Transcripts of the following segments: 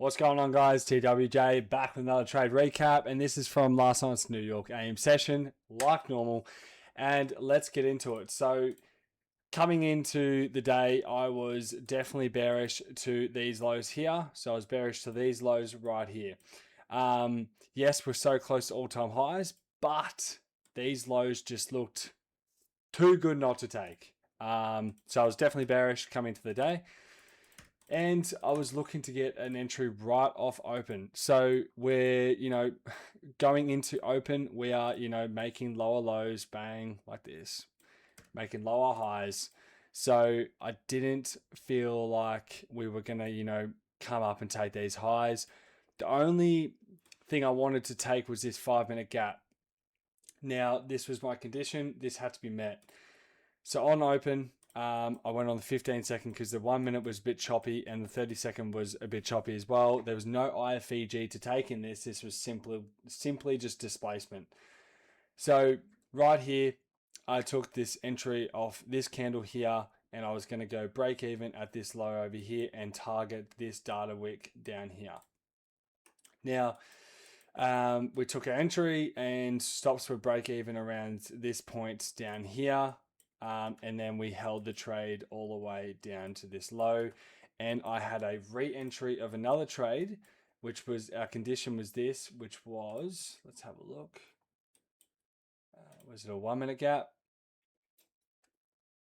What's going on, guys? TWJ back with another trade recap, and this is from last night's New York AM session, like normal. And let's get into it. So, coming into the day, I was definitely bearish to these lows here. So I was bearish to these lows right here. Yes, we're so close to all-time highs, but these lows just looked too good not to take. So I was definitely bearish coming to the day. And I was looking to get an entry right off open. So we're, going into open, we are, making lower lows, bang, like this, making lower highs. So I didn't feel like we were going to, come up and take these highs. The only thing I wanted to take was this 5-minute gap. Now, this was my condition. This had to be met. So on open, I went on the 15-second because the 1 minute was a bit choppy and the 30-second was a bit choppy as well. There was no IFEG to take in this. This was simply just displacement. So right here, I took this entry off this candle here, and I was going to go break even at this low over here and target this data wick down here. Now, we took our entry and stops were break even around this point down here. And then we held the trade all the way down to this low, and I had a re-entry of another trade, which was, our condition was this, which was, let's have a look. Was it a 1 minute gap?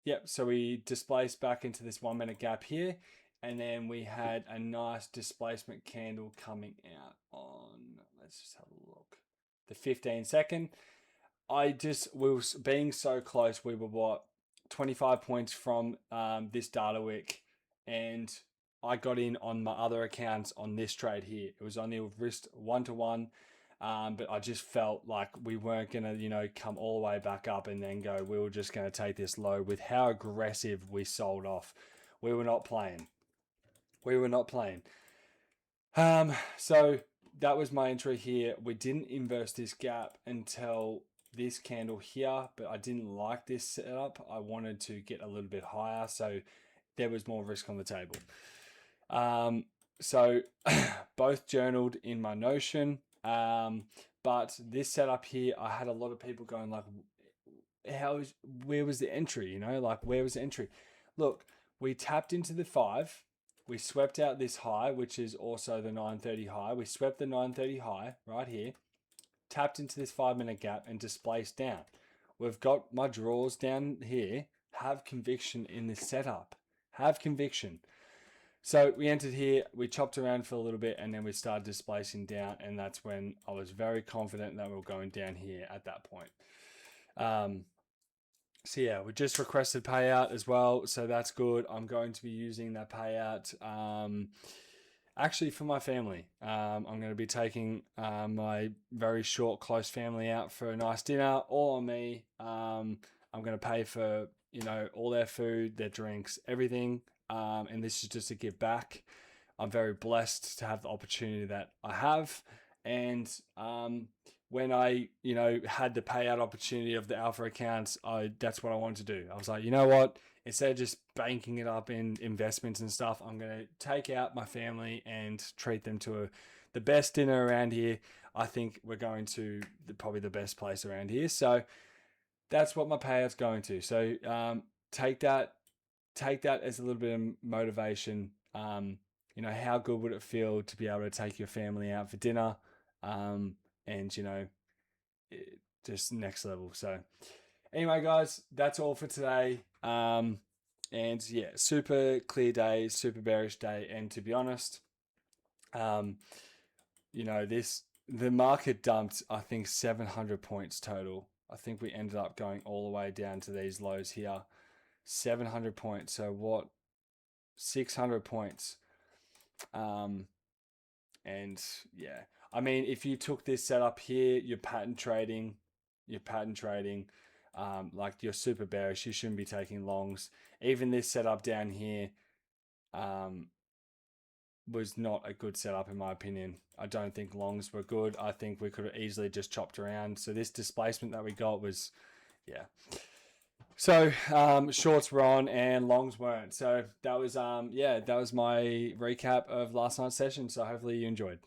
Yep. So we displaced back into this 1 minute gap here, and then we had a nice displacement candle coming out on, let's just have a look, the 15-second. We were being so close. We were 25 points from this data wick, and I got in on my other accounts on this trade here. It was only a risk 1-to-1, but I just felt like we weren't gonna, come all the way back up and then go. We were just gonna take this low with how aggressive we sold off. We were not playing. So that was my entry here. We didn't inverse this gap until this candle here, but I didn't like this setup. I wanted to get a little bit higher, so there was more risk on the table. So both journaled in my Notion, but this setup here, I had a lot of people going like, where was the entry? Where was the entry? Look, we tapped into the 5. We swept out this high, which is also the 930 high. We swept the 930 high right here, tapped into this 5-minute gap and displaced down. We've got my draws down here. Have conviction in this setup. Have conviction. So we entered here, we chopped around for a little bit, and then we started displacing down, and that's when I was very confident that we were going down here at that point. So yeah, we just requested payout as well, so that's good. I'm going to be using that payout actually for my family. I'm going to be taking my very short, close family out for a nice dinner, all on me. I'm going to pay for, all their food, their drinks, everything. And this is just a give back. I'm very blessed to have the opportunity that I have. And when I, had the payout opportunity of the alpha accounts, that's what I wanted to do. I was like, you know what? Instead of just banking it up in investments and stuff, I'm going to take out my family and treat them to the best dinner around here. I think we're going to probably the best place around here. So that's what my payout's going to. So take that as a little bit of motivation. How good would it feel to be able to take your family out for dinner? Just next level. So anyway, guys, that's all for today. And yeah, super clear day, super bearish day. And to be honest, the market dumped, I think 700 points total. I think we ended up going all the way down to these lows here, 700 points. So what, 600 points. And yeah, I mean, if you took this setup here, you're pattern trading, like you're super bearish, you shouldn't be taking longs. Even this setup down here was not a good setup in my opinion. I don't think longs were good. I think we could have easily just chopped around. So this displacement that we got was, yeah. So shorts were on and longs weren't. So that was that was my recap of last night's session. So hopefully you enjoyed.